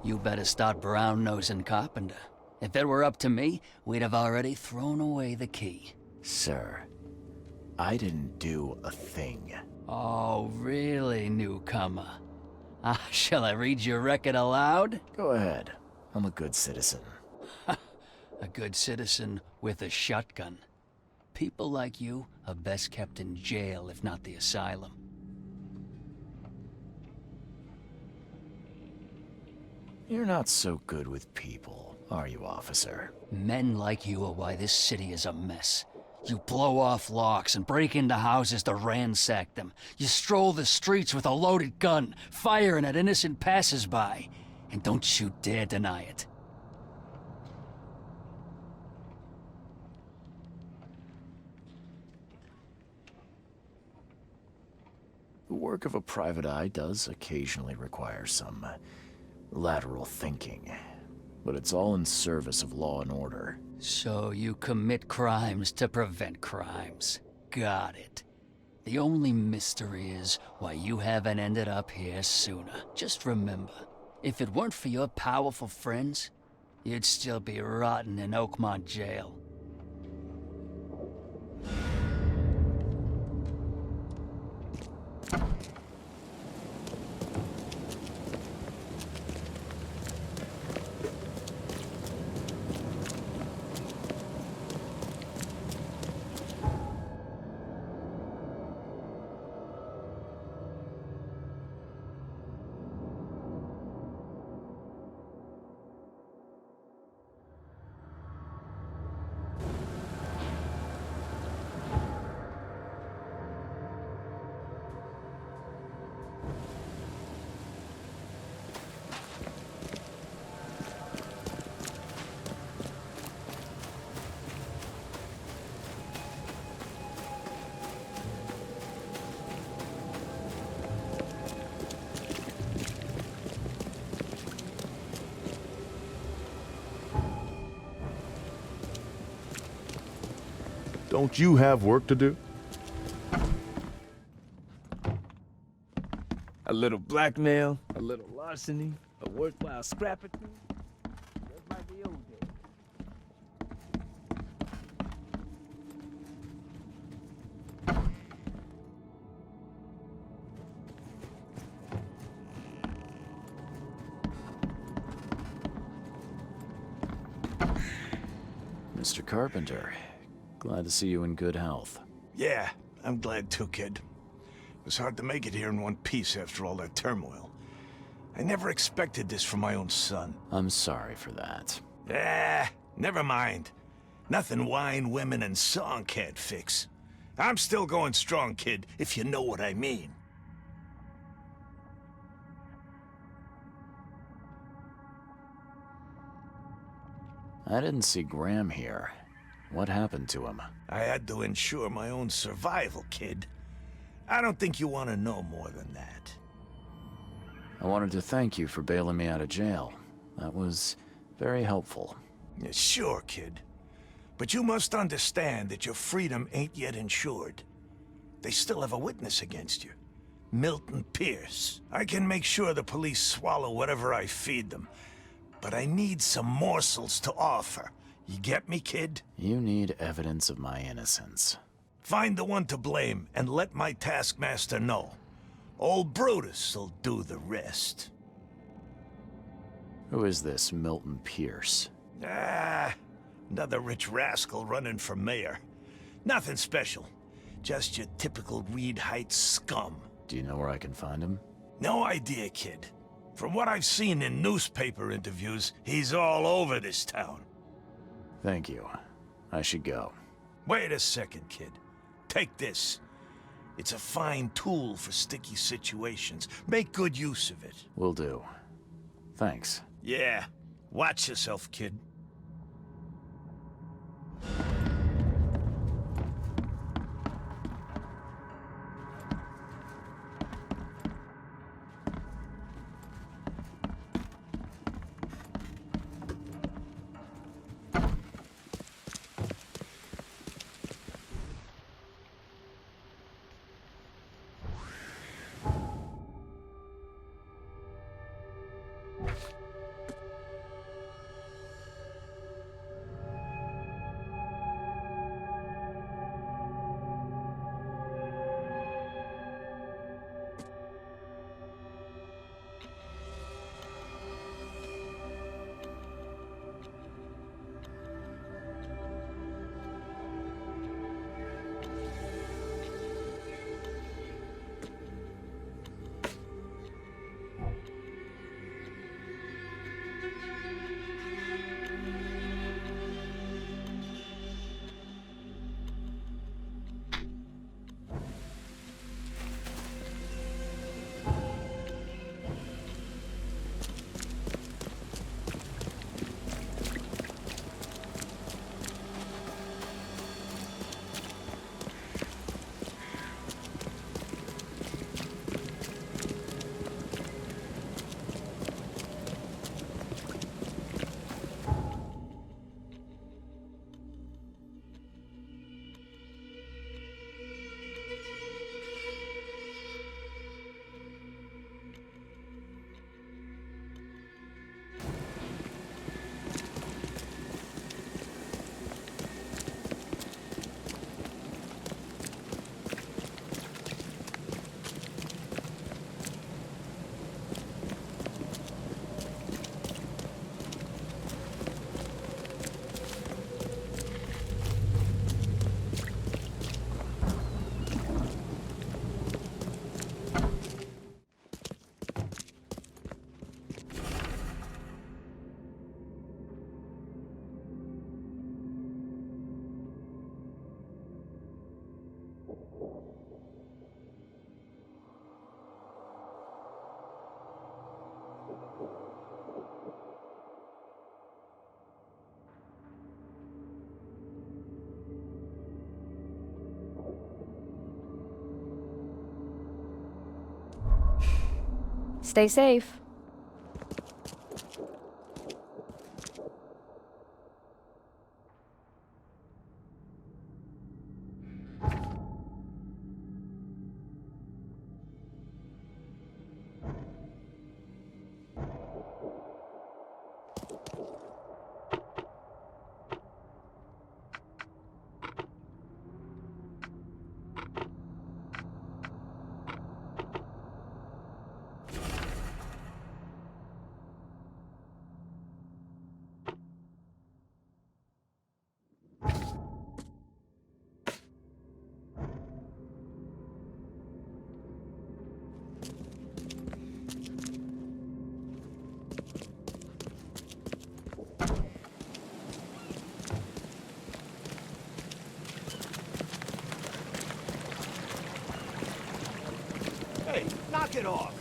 You better start brown-nosing Carpenter. If it were up to me, we'd have already thrown away the key. Sir, I didn't do a thing. Oh, really, newcomer? Shall I read your record aloud? Go ahead. I'm a good citizen. A good citizen with a shotgun. People like you are best kept in jail, if not the asylum. You're not so good with people, are you, officer? Men like you are why this city is a mess. You blow off locks and break into houses to ransack them. You stroll the streets with a loaded gun, firing at innocent passers-by. And don't you dare deny it. The work of a private eye does occasionally require some lateral thinking, but it's all in service of law and order. So you commit crimes to prevent crimes. Got it. The only mystery is why you haven't ended up here sooner. Just remember, if it weren't for your powerful friends, you'd still be rotting in Oakmont jail. Don't you have work to do? A little blackmail, a little larceny, a worthwhile scrap or two. Just like the old days. Mr. Carpenter, glad to see you in good health. Yeah, I'm glad too, kid. It was hard to make it here in one piece after all that turmoil. I never expected this from my own son. I'm sorry for that. Never mind. Nothing wine, women, and song can't fix. I'm still going strong, kid, if you know what I mean. I didn't see Graham here. What happened to him? I had to ensure my own survival, kid. I don't think you want to know more than that. I wanted to thank you for bailing me out of jail. That was very helpful. Yeah, sure, kid. But you must understand that your freedom ain't yet insured. They still have a witness against you. Milton Pierce. I can make sure the police swallow whatever I feed them. But I need some morsels to offer. You get me, kid? You need evidence of my innocence. Find the one to blame and let my taskmaster know. Old Brutus'll do the rest. Who is this Milton Pierce? Another rich rascal running for mayor. Nothing special. Just your typical Reed Heights scum. Do you know where I can find him? No idea, kid. From what I've seen in newspaper interviews, he's all over this town. Thank you. I should go. Wait a second, kid. Take this. It's a fine tool for sticky situations. Make good use of it. Will do. Thanks. Yeah. Watch yourself, kid. Stay safe. Hey, knock it off.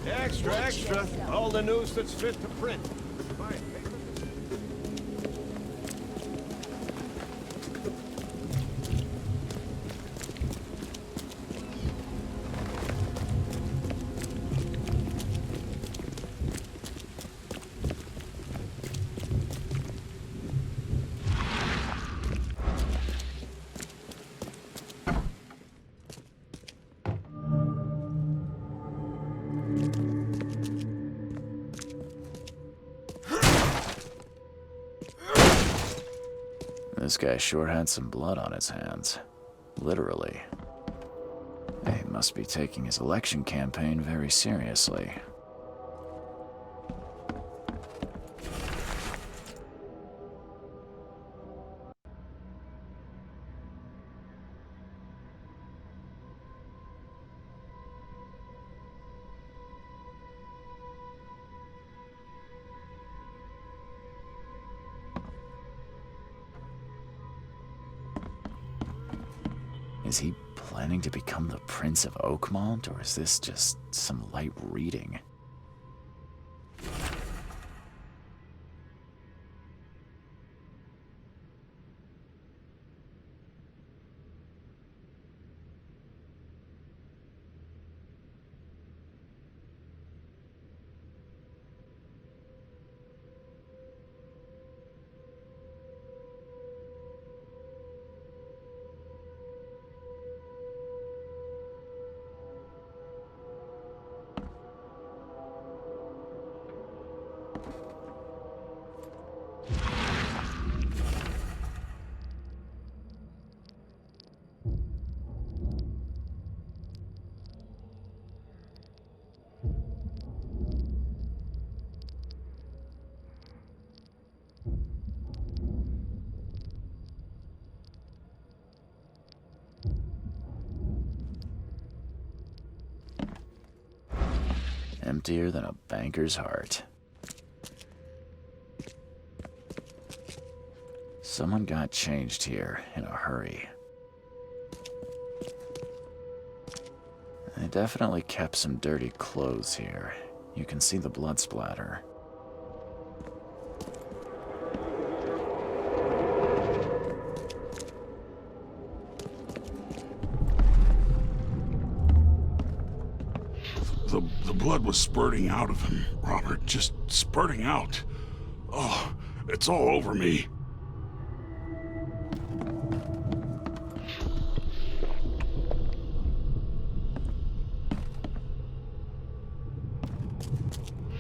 Extra, extra. All the news that's fit to print. This guy sure had some blood on his hands. Literally. He must be taking his election campaign very seriously. Is he planning to become the Prince of Oakmont, or is this just some light reading? Emptier than a banker's heart. Someone got changed here in a hurry. They definitely kept some dirty clothes here. You can see the blood splatter. The blood was spurting out of him, Robert. Just spurting out. Oh, it's all over me.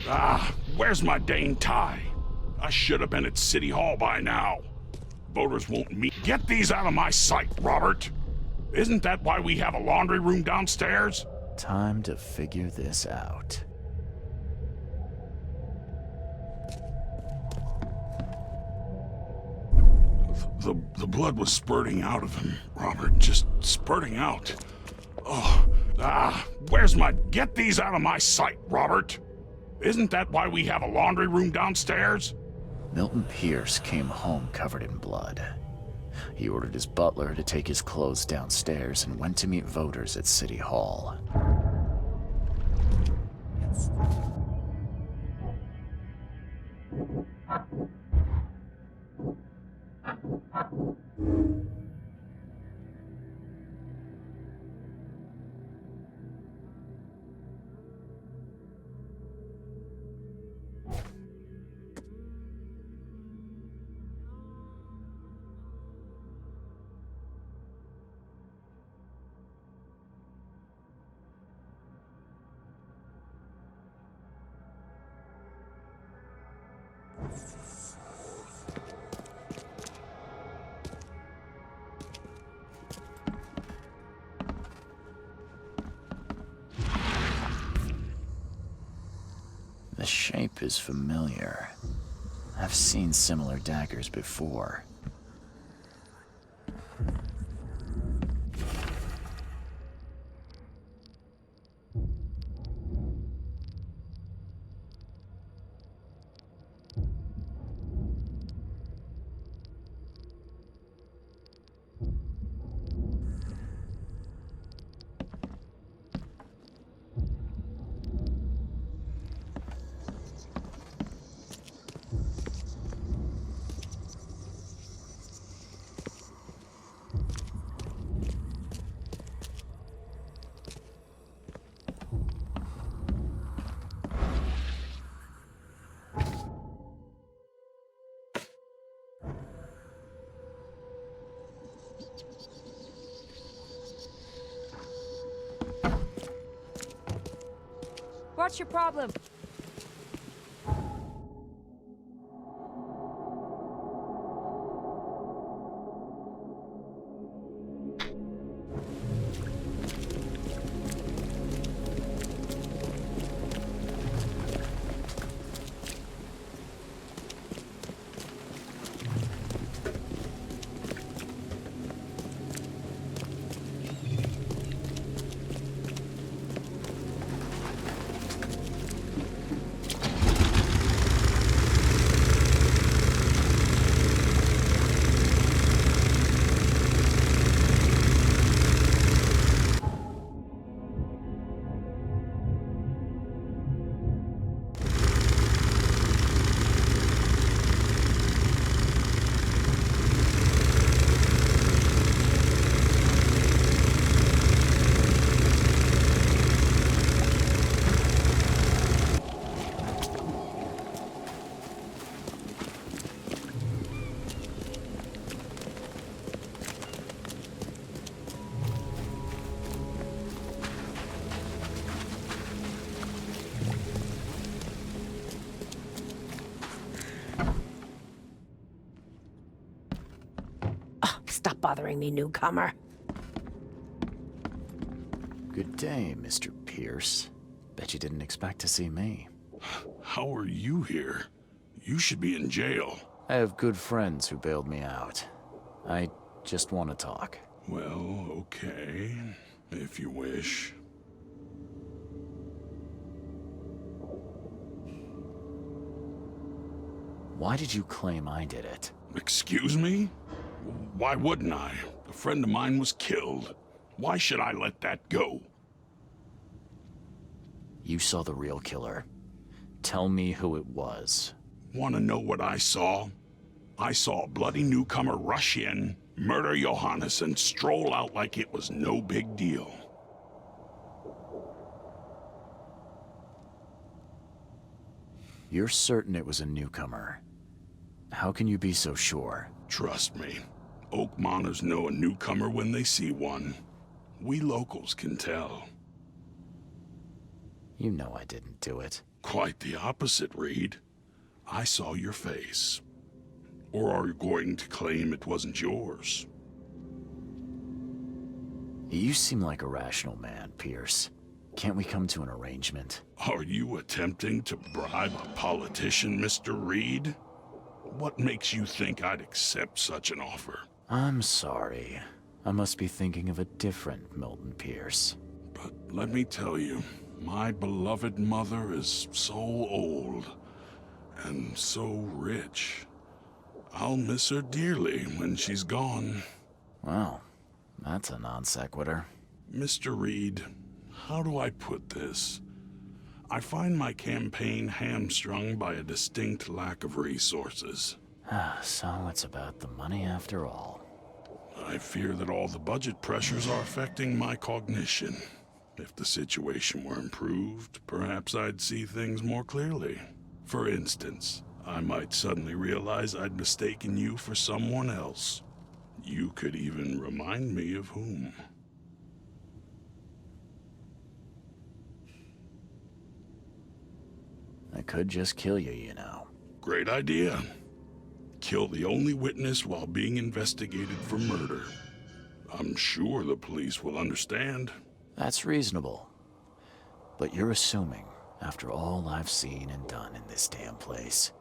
Ah, where's my dang tie? I should have been at City Hall by now. Voters won't meet. Get these out of my sight, Robert. Isn't that why we have a laundry room downstairs? Time to figure this out. The blood was spurting out of him, Robert. Just spurting out. Oh, where's my... Get these out of my sight, Robert. Isn't that why we have a laundry room downstairs? Milton Pierce came home covered in blood. He ordered his butler to take his clothes downstairs and went to meet voters at City Hall. The shape is familiar. I've seen similar daggers before. What's your problem? bothering me, newcomer. Good day, Mr. Pierce. Bet you didn't expect to see me. How are you here? You should be in jail. I have good friends who bailed me out. I just want to talk. Well, okay, if you wish. Why did you claim I did it? Excuse me? Why wouldn't I? A friend of mine was killed. Why should I let that go? You saw the real killer. Tell me who it was. Want to know what I saw? I saw a bloody newcomer rush in, murder Johannes, and stroll out like it was no big deal. You're certain it was a newcomer. How can you be so sure? Trust me, Oakmonters know a newcomer when they see one. We locals can tell. You know I didn't do it. Quite the opposite, Reed. I saw your face. Or are you going to claim it wasn't yours? You seem like a rational man, Pierce. Can't we come to an arrangement? Are you attempting to bribe a politician, Mr. Reed? What makes you think I'd accept such an offer? I'm sorry. I must be thinking of a different Milton Pierce. But let me tell you, my beloved mother is so old and so rich. I'll miss her dearly when she's gone. Well, that's a non sequitur. Mr. Reed, how do I put this? I find my campaign hamstrung by a distinct lack of resources. So it's about the money after all. I fear that all the budget pressures are affecting my cognition. If the situation were improved, perhaps I'd see things more clearly. For instance, I might suddenly realize I'd mistaken you for someone else. You could even remind me of whom. I could just kill you, you know. Great idea. Kill the only witness while being investigated for murder. I'm sure the police will understand. That's reasonable. But you're assuming, after all I've seen and done in this damn place,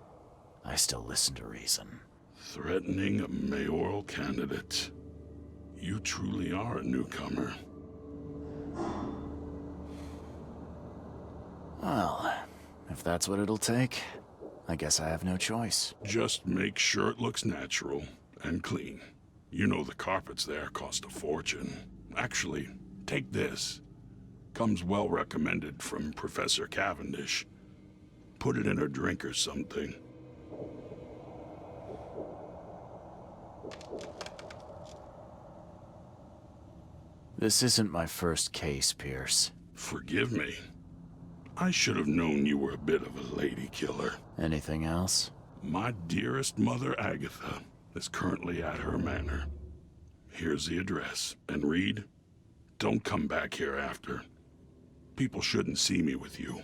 I still listen to reason. Threatening a mayoral candidate. You truly are a newcomer. Well, if that's what it'll take, I guess I have no choice. Just make sure it looks natural and clean. You know the carpets there cost a fortune. Actually, take this. Comes well recommended from Professor Cavendish. Put it in her drink or something. This isn't my first case, Pierce. Forgive me. I should have known you were a bit of a lady killer. Anything else? My dearest mother, Agatha, is currently at her manor. Here's the address. And Reed, don't come back here after. People shouldn't see me with you.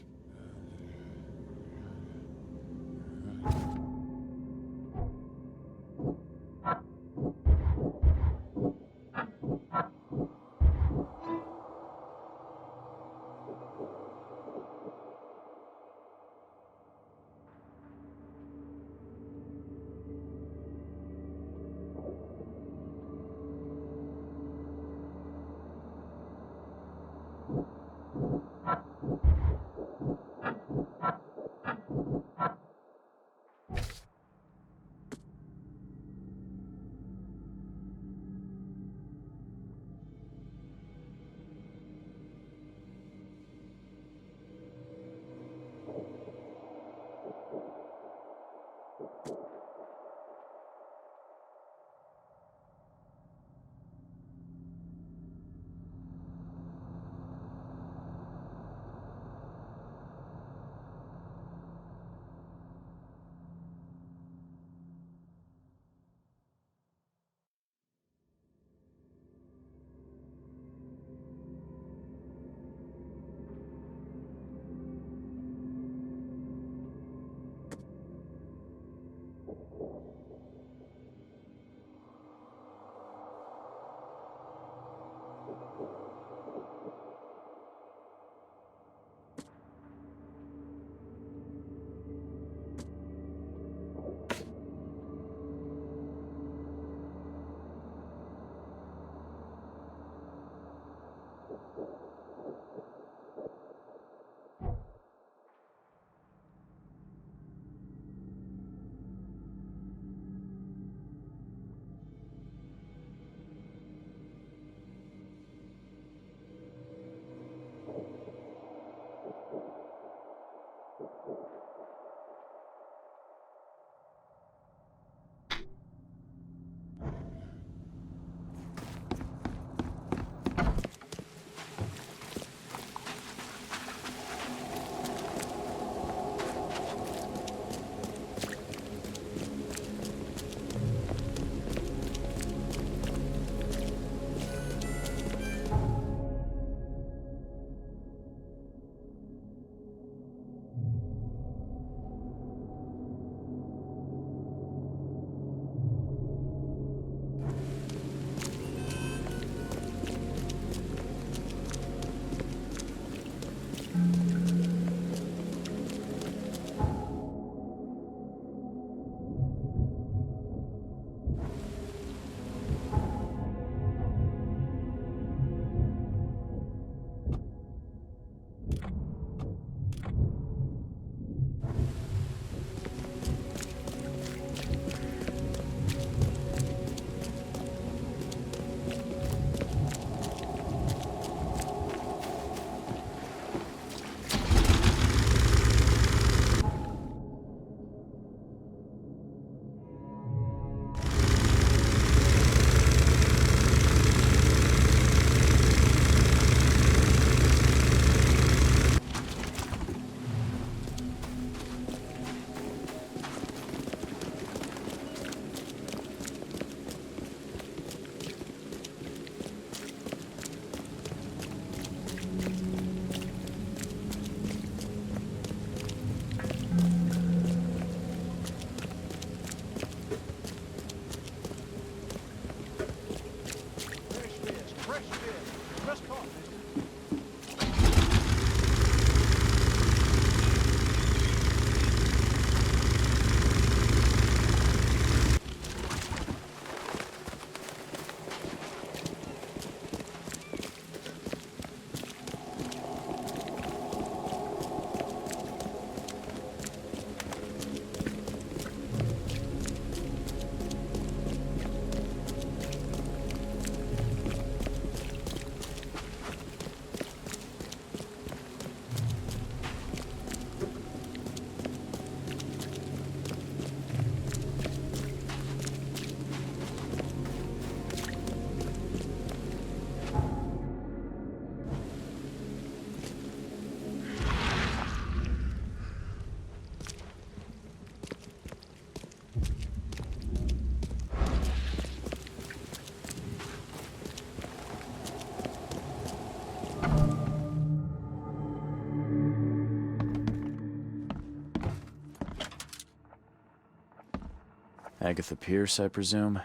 Agatha Pierce, I presume?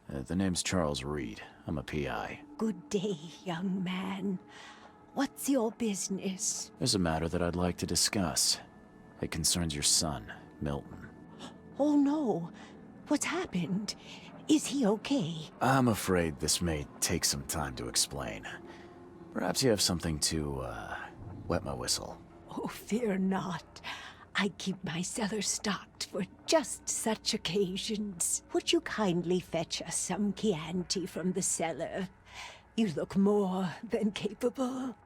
The name's Charles Reed. I'm a PI. Good day, young man. What's your business? There's a matter that I'd like to discuss. It concerns your son, Milton. Oh no. What's happened? Is he okay? I'm afraid this may take some time to explain. Perhaps you have something to, wet my whistle. Oh, fear not. I keep my cellar stocked for just such occasions. Would you kindly fetch us some Chianti from the cellar? You look more than capable.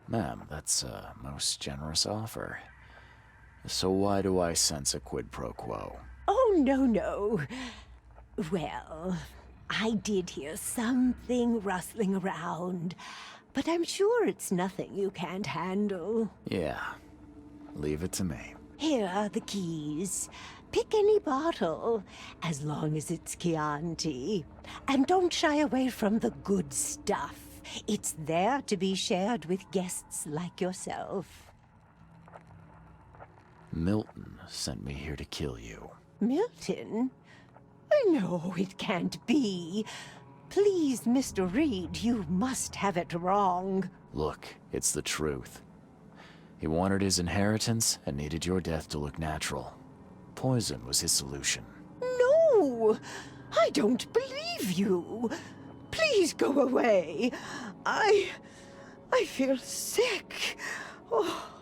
Ma'am, that's a most generous offer. So why do I sense a quid pro quo? Oh, no. Well, I did hear something rustling around, but I'm sure it's nothing you can't handle. Yeah, leave it to me. Here are the keys. Pick any bottle, as long as it's Chianti. And don't shy away from the good stuff. It's there to be shared with guests like yourself. Milton sent me here to kill you. Milton? No, it can't be. Please, Mr. Reed, you must have it wrong. Look, it's the truth. He wanted his inheritance and needed your death to look natural. Poison was his solution. No! I don't believe you. Please go away. I feel sick. Oh.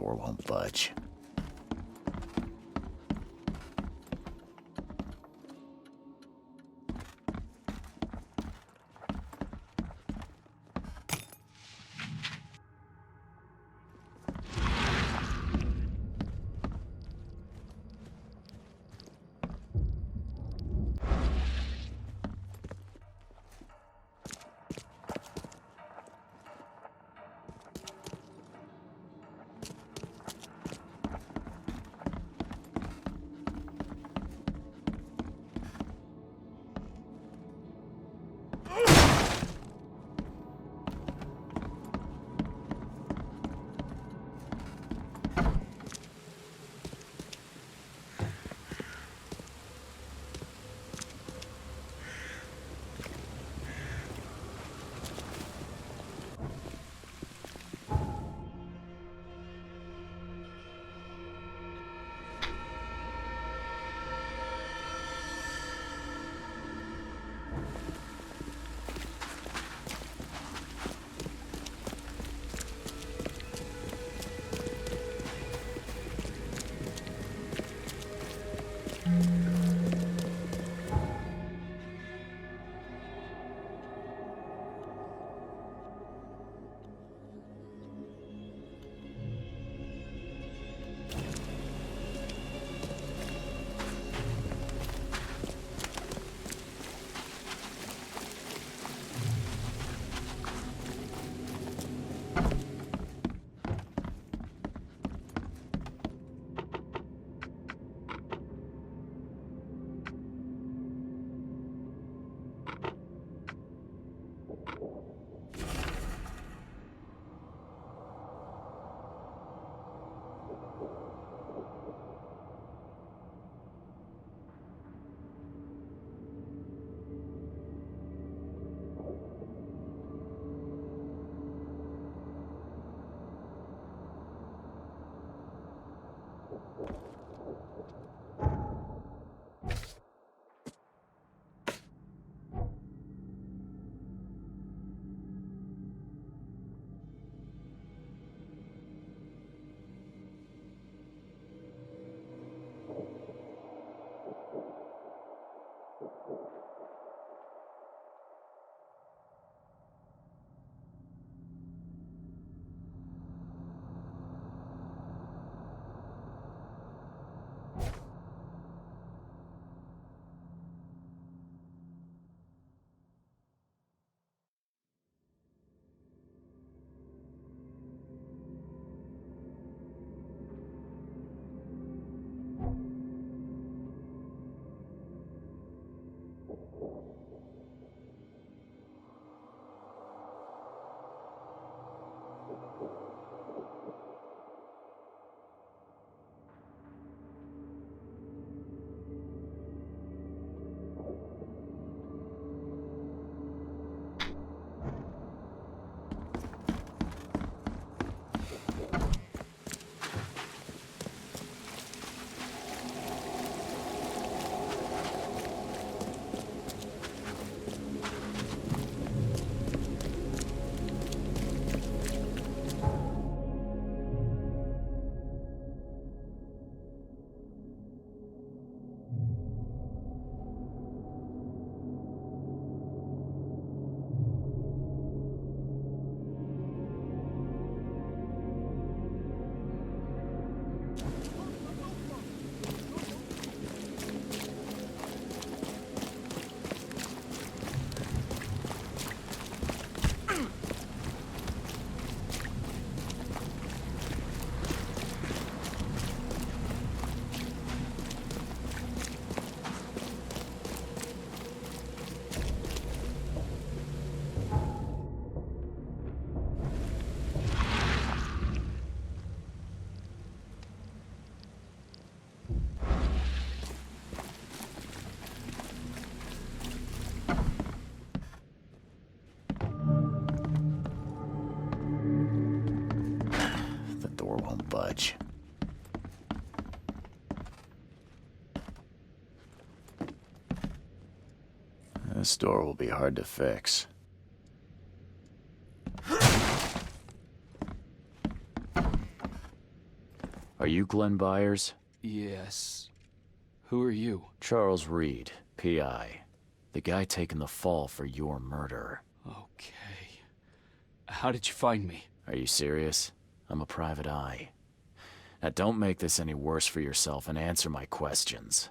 door won't budge. budge. This door will be hard to fix. Are you Glenn Byers? Yes. Who are you? Charles Reed, P.I. The guy taking the fall for your murder. Okay. How did you find me? Are you serious? I'm a private eye. Now don't make this any worse for yourself and answer my questions.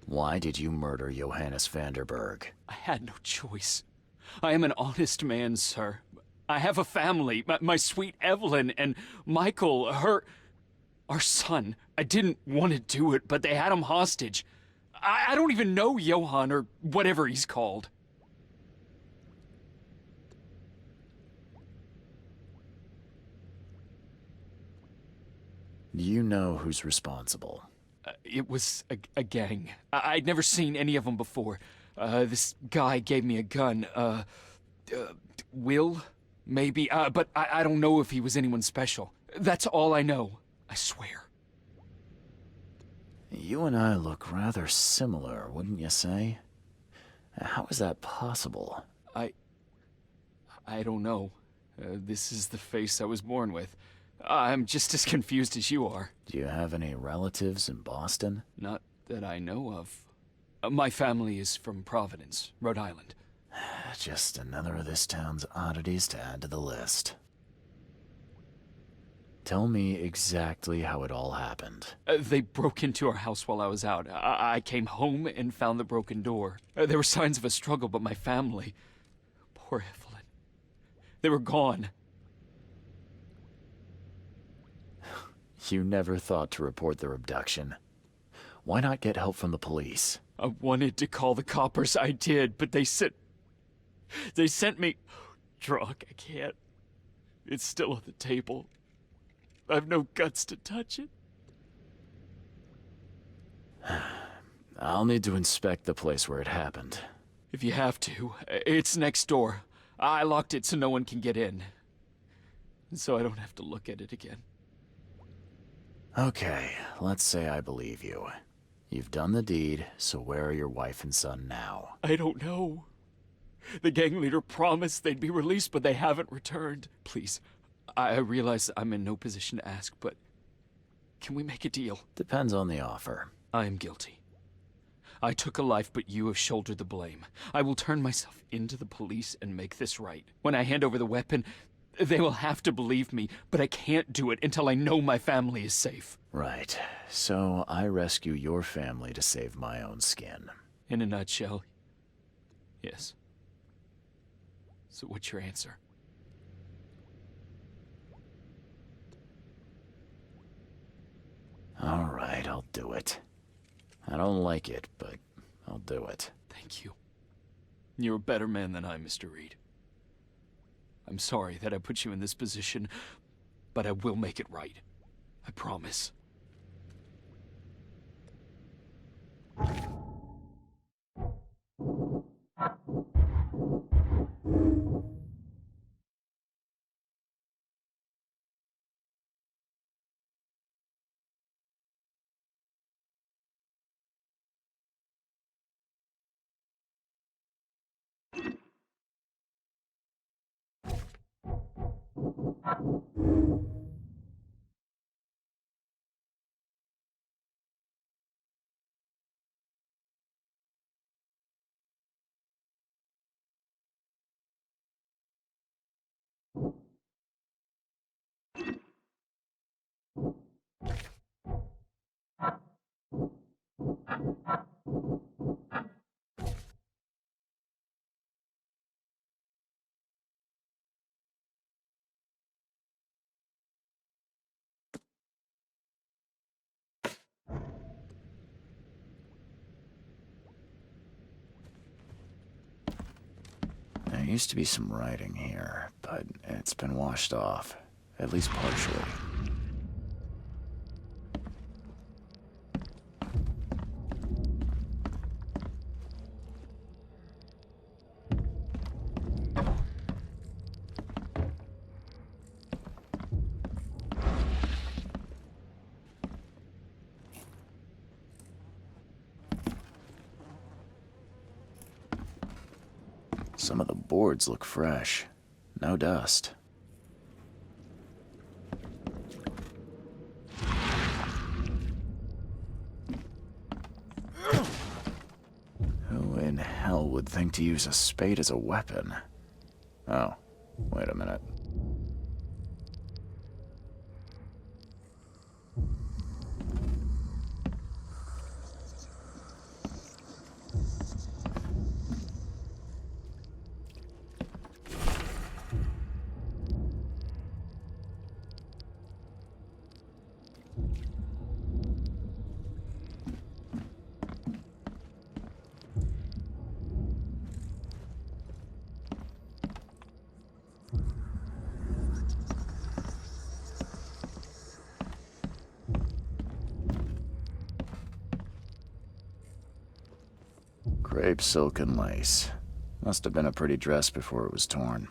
Why did you murder Johannes Vanderberg? I had no choice. I am an honest man, sir. I have a family. My sweet Evelyn and Michael, our son. I didn't want to do it, but they had him hostage. I don't even know Johann or whatever he's called. Do you know who's responsible? It was a gang. I'd never seen any of them before. This guy gave me a gun. Will? Maybe. But I don't know if he was anyone special. That's all I know. I swear. You and I look rather similar, wouldn't you say? How is that possible? I don't know. This is the face I was born with. I'm just as confused as you are. Do you have any relatives in Boston? Not that I know of. My family is from Providence, Rhode Island. Just another of this town's oddities to add to the list. Tell me exactly how it all happened. They broke into our house while I was out. I came home and found the broken door. There were signs of a struggle, but my family... Poor Evelyn. They were gone. You never thought to report their abduction. Why not get help from the police? I wanted to call the coppers, I did, but they sent me... Drunk, I can't. It's still on the table. I've no guts to touch it. I'll need to inspect the place where it happened. If you have to, it's next door. I locked it so no one can get in. So I don't have to look at it again. Okay, let's say I believe you. You've done the deed, so where are your wife and son now? I don't know. The gang leader promised they'd be released, but they haven't returned. Please, I realize I'm in no position to ask, but can we make a deal? Depends on the offer. I am guilty. I took a life, but you have shouldered the blame. I will turn myself into the police and make this right. When I hand over the weapon, they will have to believe me, but I can't do it until I know my family is safe. Right. So I rescue your family to save my own skin. In a nutshell, yes. So what's your answer? All right, I'll do it. I don't like it, but I'll do it. Thank you. You're a better man than I, Mr. Reed. I'm sorry that I put you in this position, but I will make it right. I promise. There used to be some writing here, but it's been washed off, at least partially. Some of the boards look fresh. No dust. would think to use a spade as a weapon. Oh, wait a minute. Crepe silk and lace. Must have been a pretty dress before it was torn.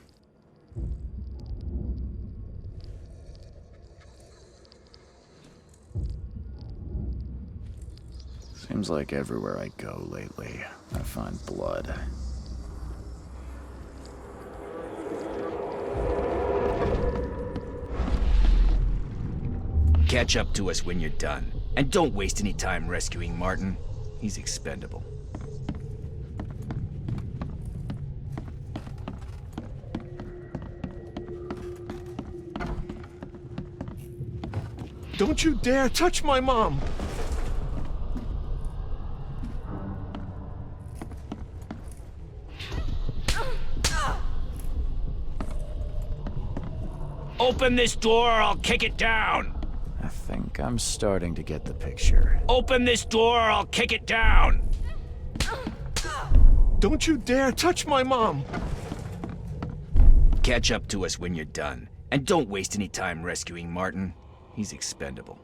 Seems like everywhere I go lately, I find blood. Catch up to us when you're done. And don't waste any time rescuing Martin. He's expendable. Don't you dare touch my mom! Open this door or I'll kick it down! I think I'm starting to get the picture. Open this door or I'll kick it down! Don't you dare touch my mom! Catch up to us when you're done. And don't waste any time rescuing Martin. He's expendable.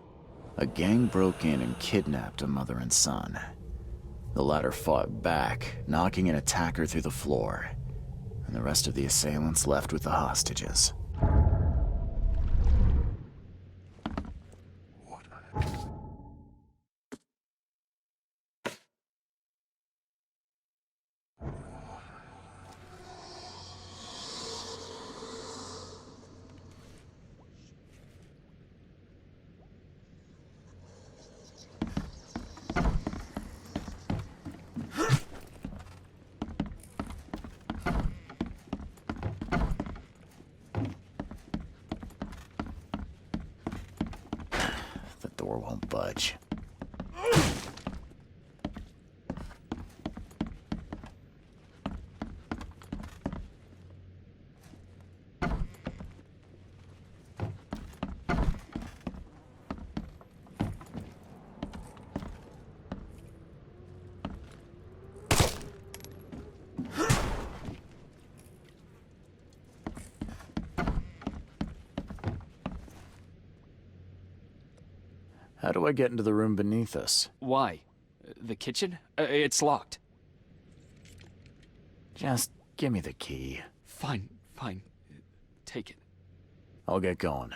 A gang broke in and kidnapped a mother and son. The latter fought back, knocking an attacker through the floor, and the rest of the assailants left with the hostages. The door won't budge. How do I get into the room beneath us? Why? The kitchen? It's locked. Just give me the key. Fine, fine. Take it. I'll get going.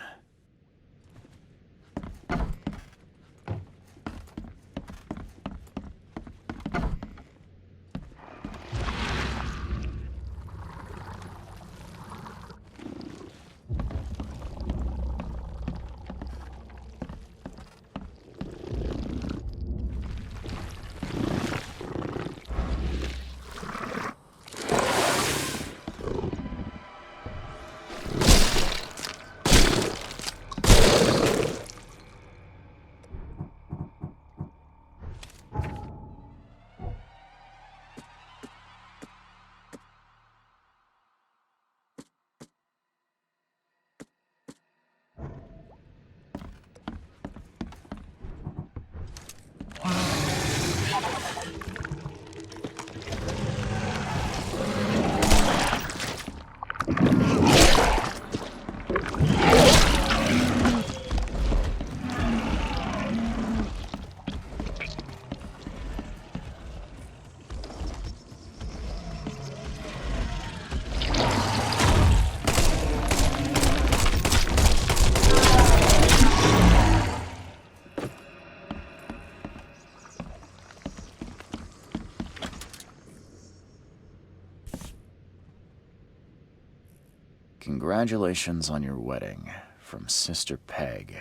Congratulations on your wedding, from Sister Peg.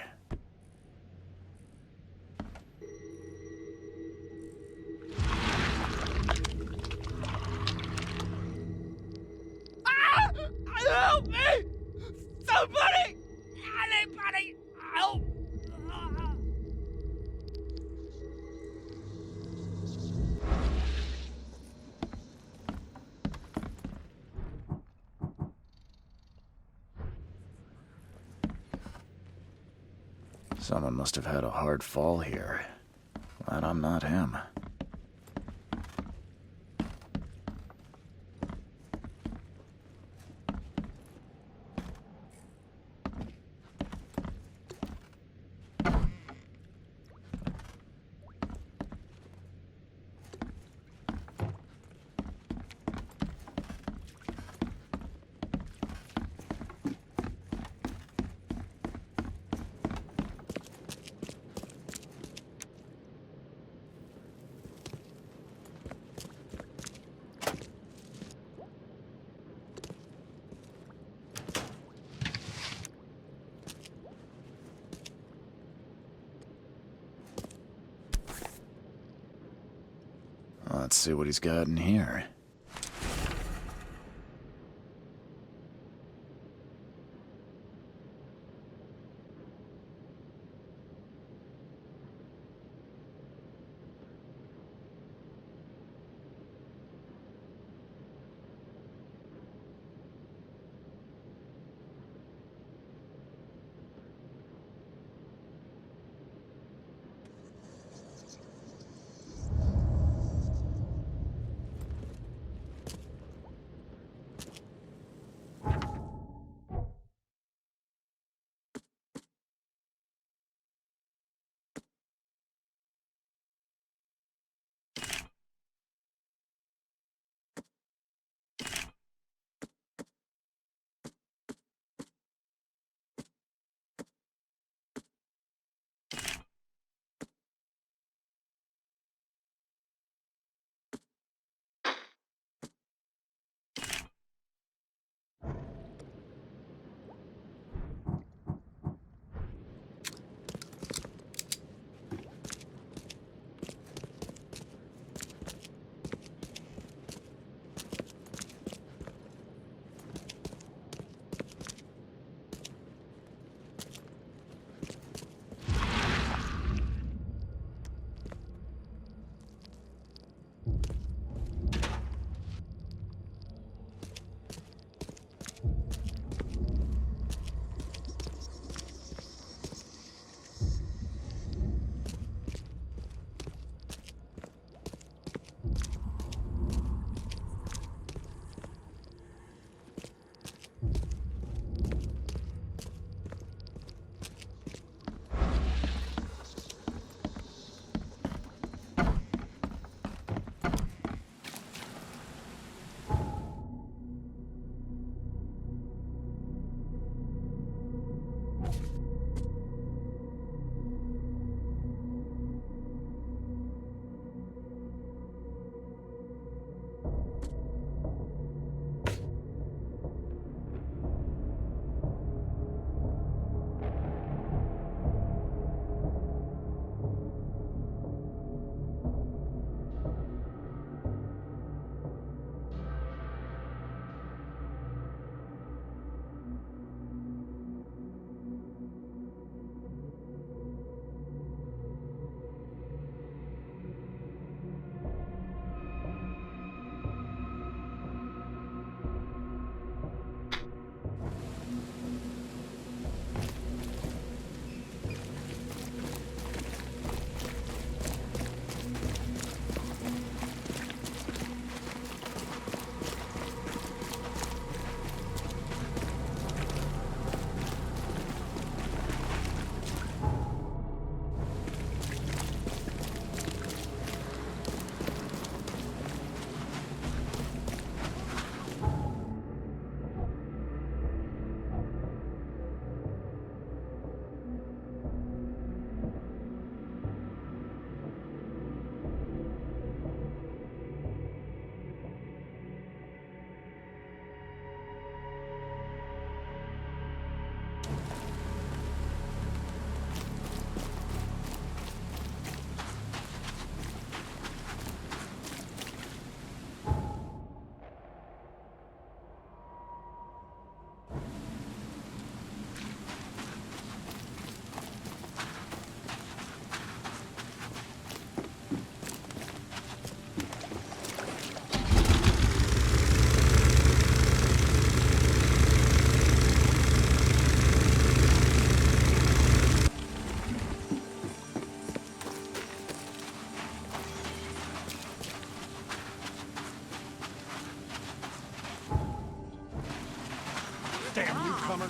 Someone must have had a hard fall here. Glad I'm not him. Let's see what he's got in here. newcomer.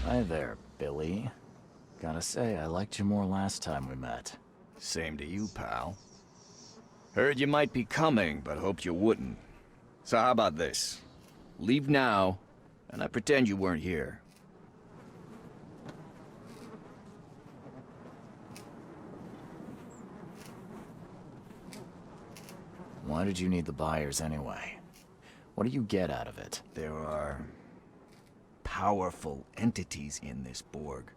Hi there, Billy. Gotta say, I liked you more last time we met. Same to you, pal. Heard you might be coming, but hoped you wouldn't. So how about this? Leave now, and I pretend you weren't here. Why did you need the buyers anyway? What do you get out of it? There are powerful entities in this Borg.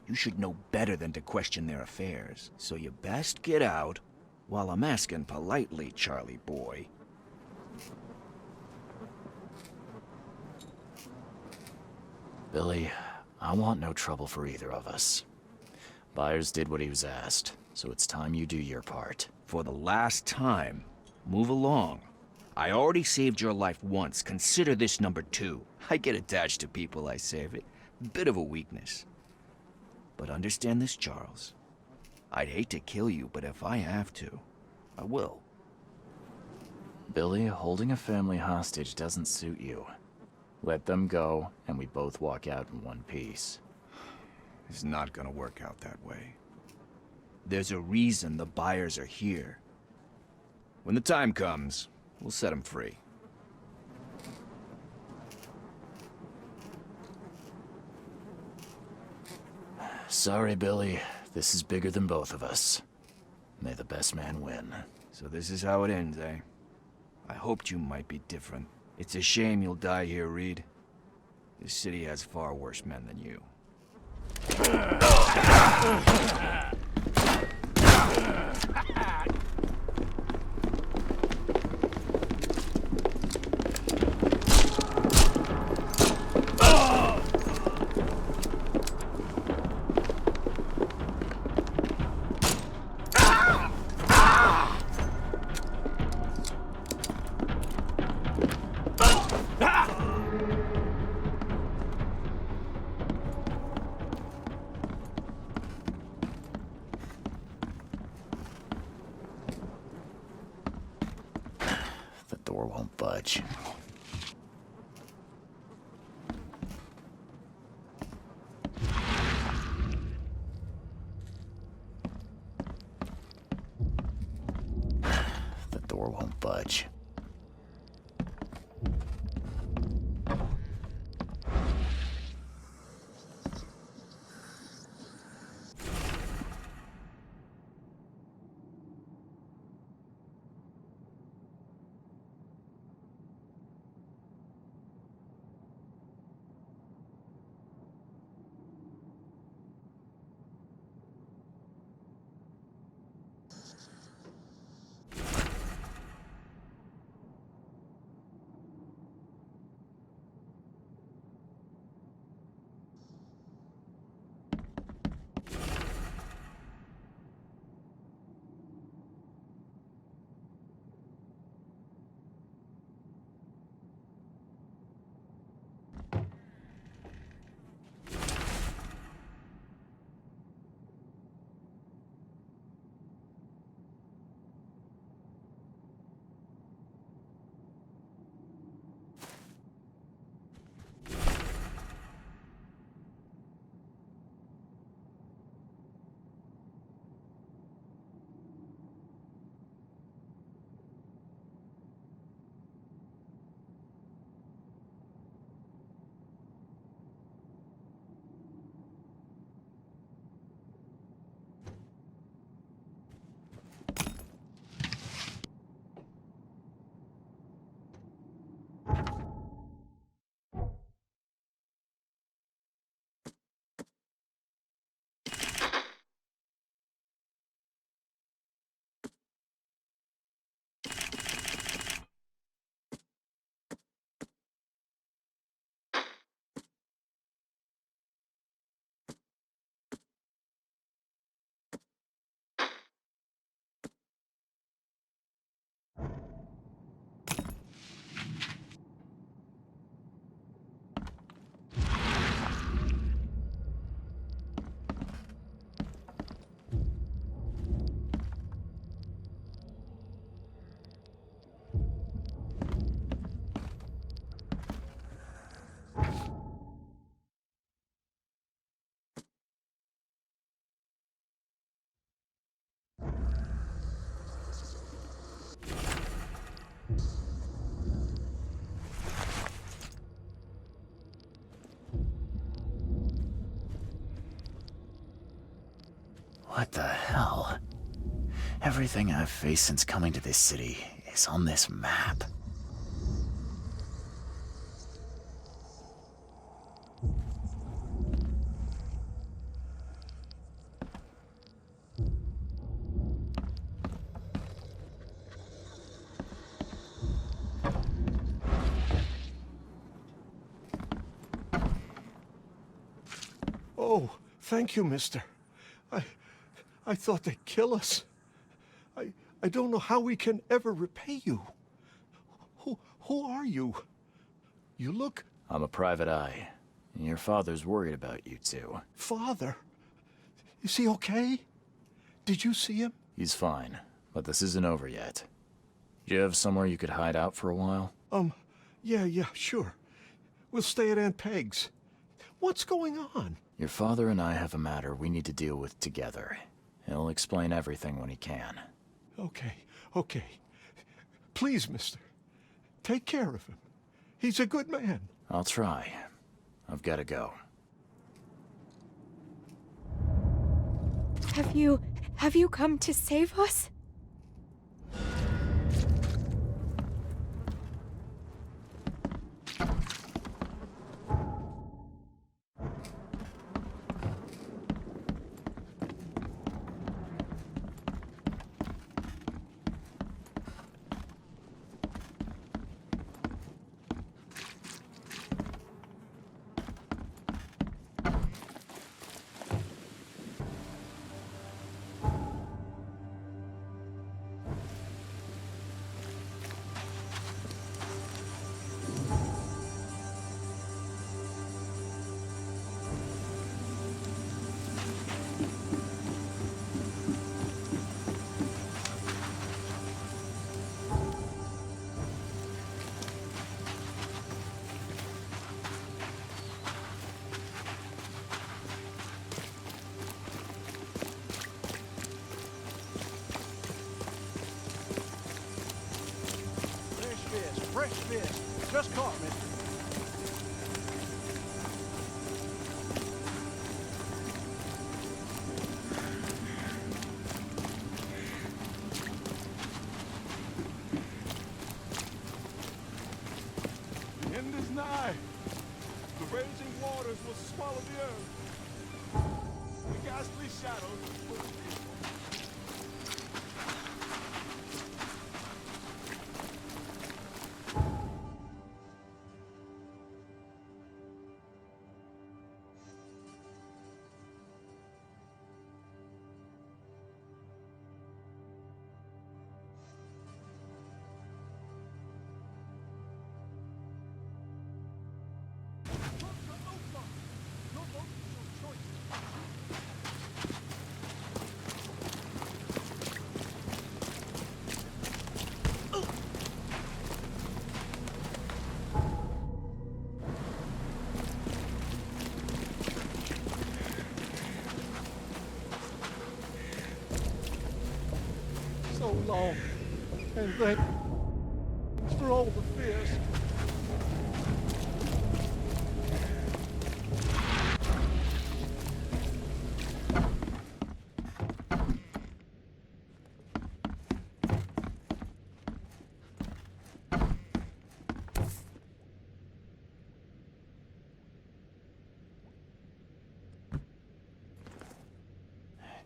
You should know better than to question their affairs, so you best get out while I'm asking politely, Charlie boy. Billy, I want no trouble for either of us. Byers did what he was asked, so it's time you do your part. For the last time, move along. I already saved your life once. Consider this number 2. I get attached to people I save. It bit of a weakness. But understand this, Charles. I'd hate to kill you, but if I have to, I will. Billy, holding a family hostage doesn't suit you. Let them go, and we both walk out in one piece. It's not gonna work out that way. There's a reason the buyers are here. When the time comes, we'll set them free. Sorry, Billy. This is bigger than both of us. May the best man win. So this is how it ends, eh? I hoped you might be different. It's a shame you'll die here, Reed. This city has far worse men than you. The door won't budge. The door won't budge. What the hell? Everything I've faced since coming to this city is on this map. Oh, thank you, mister. I thought they'd kill us. I don't know how we can ever repay you. Who are you? You look... I'm a private eye. Your father's worried about you two. Father? Is he okay? Did you see him? He's fine, but this isn't over yet. Do you have somewhere you could hide out for a while? Yeah, sure. We'll stay at Aunt Peg's. What's going on? Your father and I have a matter we need to deal with together. He'll explain everything when he can. Okay. Please, mister. Take care of him. He's a good man. I'll try. I've got to go. Have you come to save us? Fresh fish. Just caught me. The end is nigh. The raging waters will swallow the earth. The ghastly shadows will push me. So long, and then for all the fears.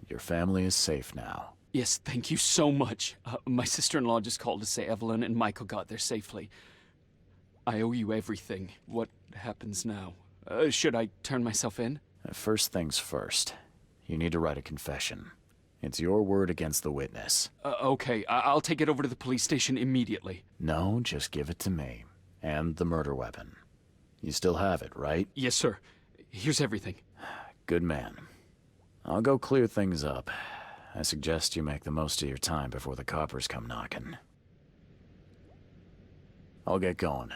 Your family is safe now. Yes, thank you so much. My sister-in-law just called to say Evelyn and Michael got there safely. I owe you everything. What happens now? Should I turn myself in? First things first. You need to write a confession. It's your word against the witness. Okay, I'll take it over to the police station immediately. No, just give it to me. And the murder weapon. You still have it, right? Yes, sir. Here's everything. Good man. I'll go clear things up. I suggest you make the most of your time before the coppers come knocking. I'll get going.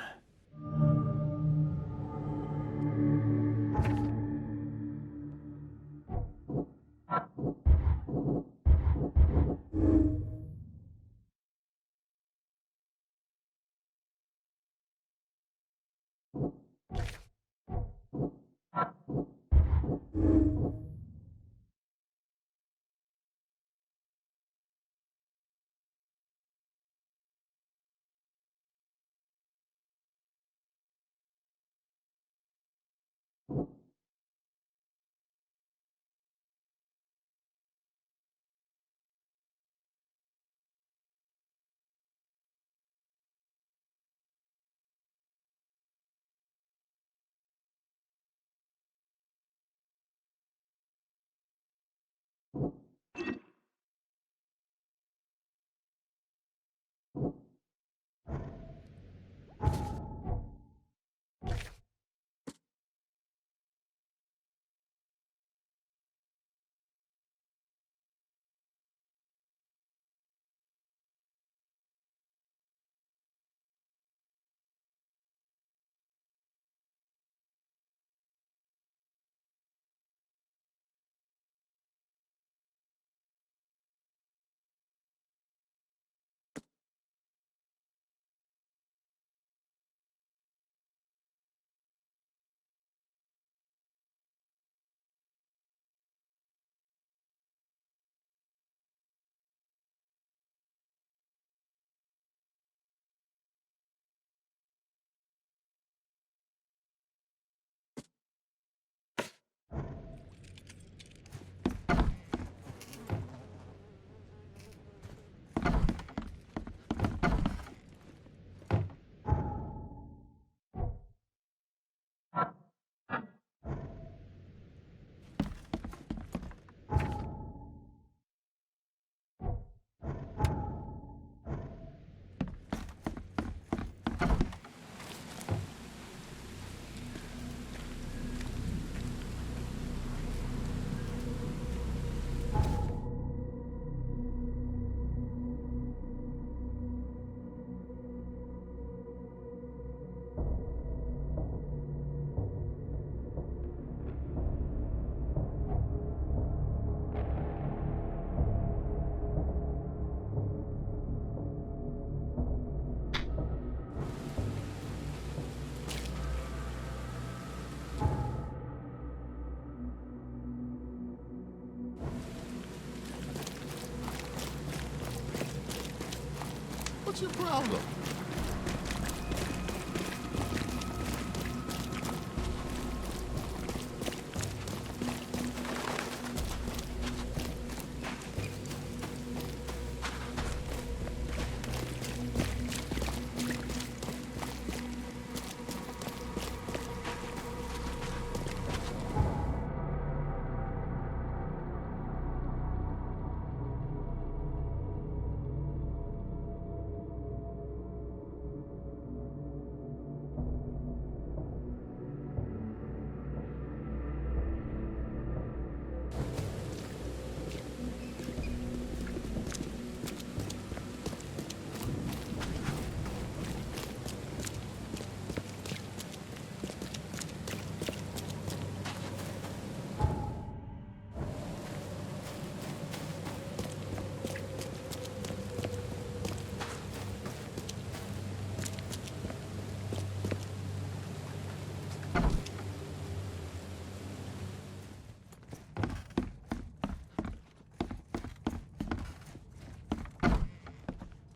What's your problem?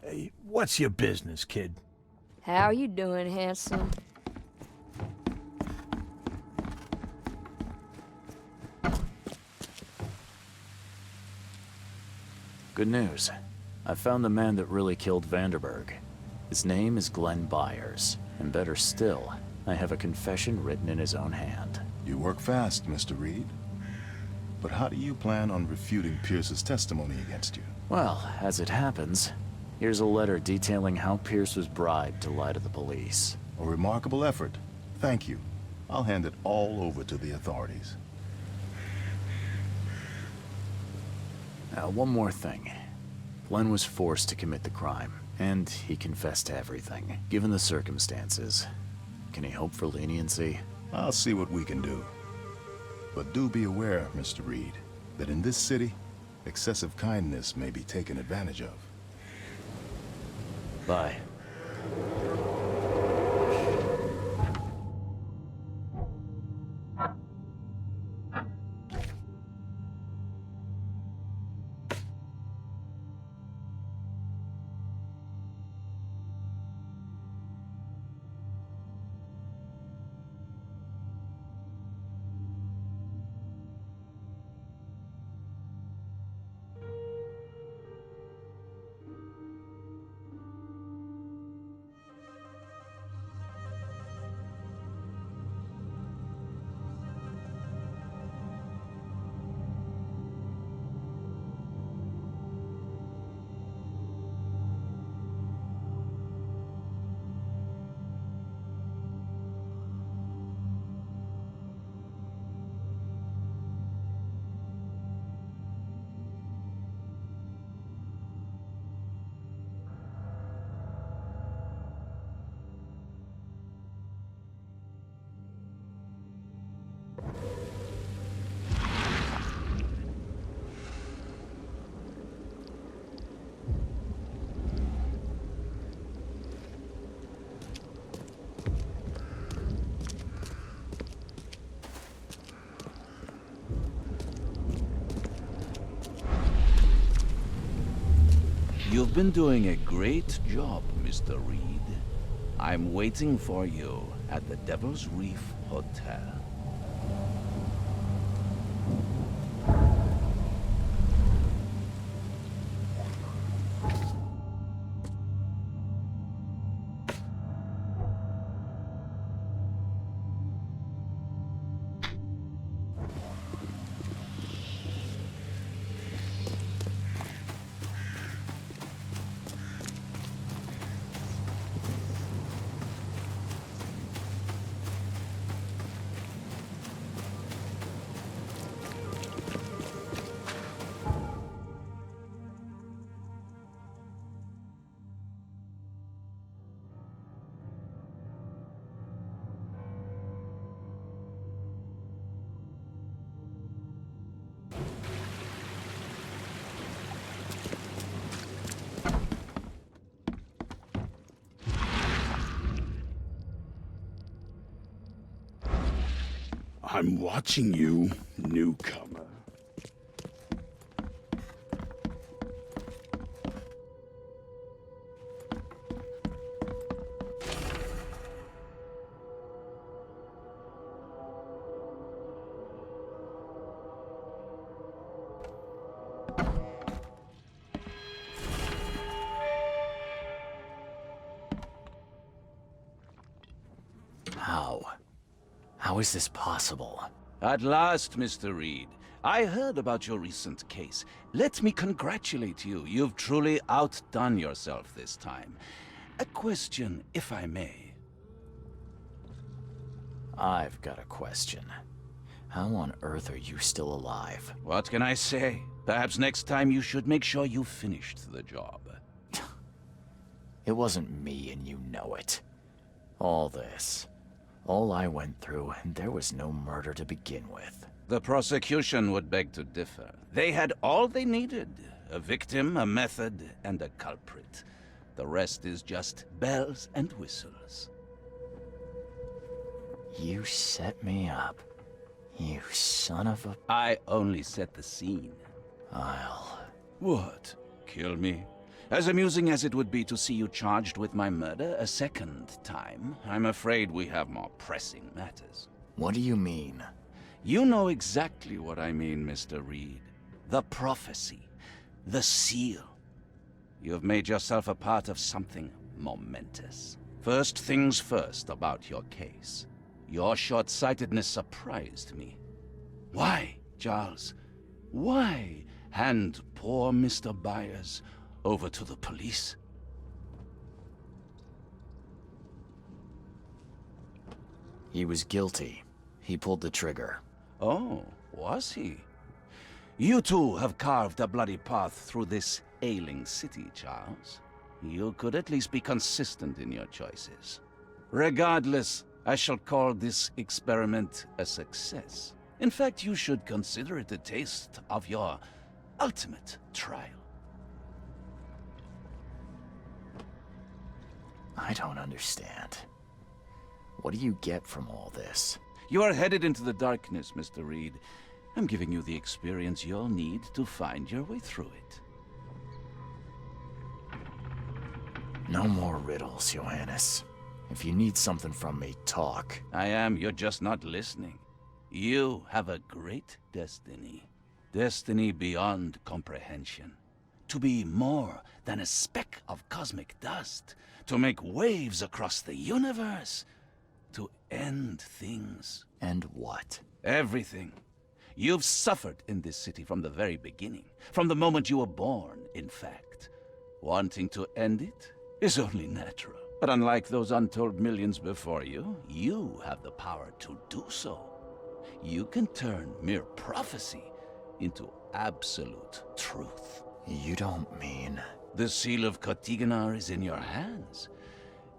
Hey, what's your business, kid? How you doing, handsome? Good news. I found the man that really killed Vanderberg. His name is Glenn Byers, and better still, I have a confession written in his own hand. You work fast, Mr. Reed. But how do you plan on refuting Pierce's testimony against you? Well, as it happens, here's a letter detailing how Pierce was bribed to lie to the police. A remarkable effort. Thank you. I'll hand it all over to the authorities. Now, one more thing. Glenn was forced to commit the crime, and he confessed to everything. Given the circumstances, can he hope for leniency? I'll see what we can do. But do be aware, Mr. Reed, that in this city, excessive kindness may be taken advantage of. Bye. You've been doing a great job, Mr. Reed. I'm waiting for you at the Devil's Reef Hotel. I'm watching you, newcomer. How is this possible? At last, Mr. Reed. I heard about your recent case. Let me congratulate you. You've truly outdone yourself this time. A question, if I may. I've got a question. How on earth are you still alive? What can I say? Perhaps next time you should make sure you finished the job. It wasn't me, and you know it. All this. All I went through, and there was no murder to begin with. The prosecution would beg to differ. They had all they needed. A victim, a method, and a culprit. The rest is just bells and whistles. You set me up. You son of a... I only set the scene. I'll... What? Kill me? As amusing as it would be to see you charged with my murder a second time, I'm afraid we have more pressing matters. What do you mean? You know exactly what I mean, Mr. Reed. The prophecy. The seal. You have made yourself a part of something momentous. First things first about your case. Your short-sightedness surprised me. Why, Charles? Why hand poor Mr. Byers over to the police? He was guilty. He pulled the trigger. Oh, was he? You too have carved a bloody path through this ailing city, Charles. You could at least be consistent in your choices. Regardless, I shall call this experiment a success. In fact, you should consider it a taste of your ultimate trial. I don't understand. What do you get from all this? You are headed into the darkness, Mr. Reed. I'm giving you the experience you'll need to find your way through it. No more riddles, Johannes. If you need something from me, talk. I am, you're just not listening. You have a great destiny. Destiny beyond comprehension. To be more than a speck of cosmic dust. To make waves across the universe. To end things. And what? Everything. You've suffered in this city from the very beginning. From the moment you were born, in fact. Wanting to end it is only natural. But unlike those untold millions before you, you have the power to do so. You can turn mere prophecy into absolute truth. You don't mean... The seal of Kotiganar is in your hands.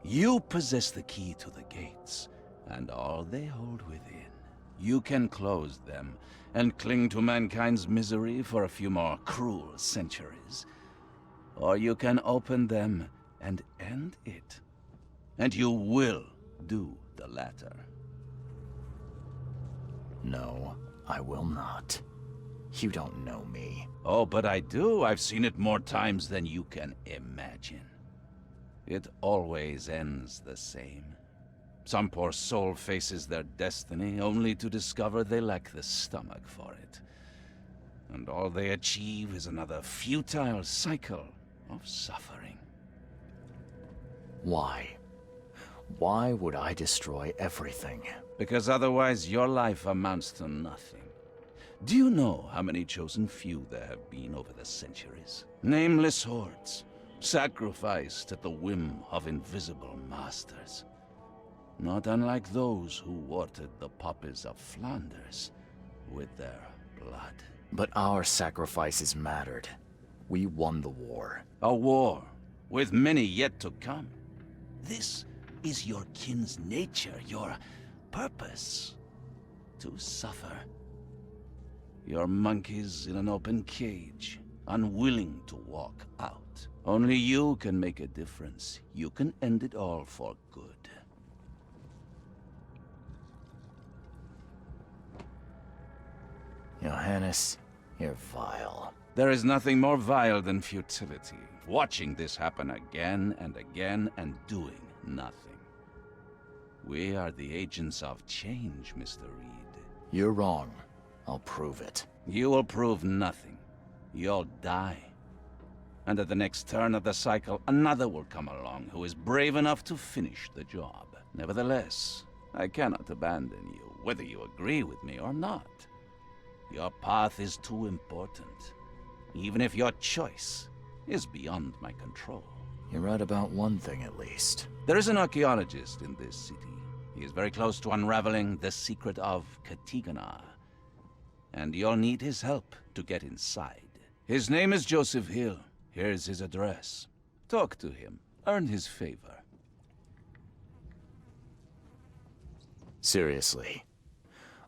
You possess the key to the gates, and all they hold within. You can close them, and cling to mankind's misery for a few more cruel centuries. Or you can open them and end it. And you will do the latter. No, I will not. You don't know me. Oh, but I do. I've seen it more times than you can imagine. It always ends the same. Some poor soul faces their destiny only to discover they lack the stomach for it. And all they achieve is another futile cycle of suffering. Why? Why would I destroy everything? Because otherwise your life amounts to nothing. Do you know how many chosen few there have been over the centuries? Nameless hordes, sacrificed at the whim of invisible masters. Not unlike those who watered the poppies of Flanders with their blood. But our sacrifices mattered. We won the war. A war, with many yet to come. This is your kin's nature, your purpose. To suffer. You're monkeys in an open cage, unwilling to walk out. Only you can make a difference. You can end it all for good. Johannes, you're vile. There is nothing more vile than futility. Watching this happen again and again and doing nothing. We are the agents of change, Mr. Reed. You're wrong. I'll prove it. You will prove nothing. You'll die. And at the next turn of the cycle, another will come along who is brave enough to finish the job. Nevertheless, I cannot abandon you. whether you agree with me or not. Your path is too important, even if your choice is beyond my control. You're right about one thing at least. There is an archaeologist in this city. He is very close to unraveling the secret of Katigana, and you'll need his help to get inside. His name is Joseph Hill. Here's his address. Talk to him. Earn his favor. Seriously.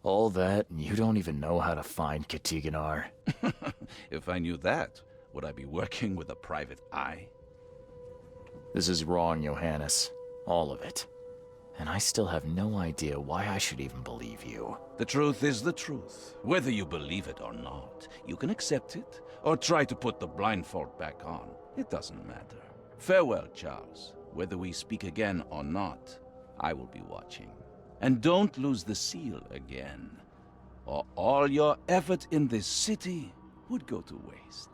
All that, and you don't even know how to find Katiganar? If I knew that, would I be working with a private eye? This is wrong, Johannes. All of it. And I still have no idea why I should even believe you. The truth is the truth. Whether you believe it or not, you can accept it, or try to put the blindfold back on. It doesn't matter. Farewell, Charles. Whether we speak again or not, I will be watching. And don't lose the seal again, or all your effort in this city would go to waste.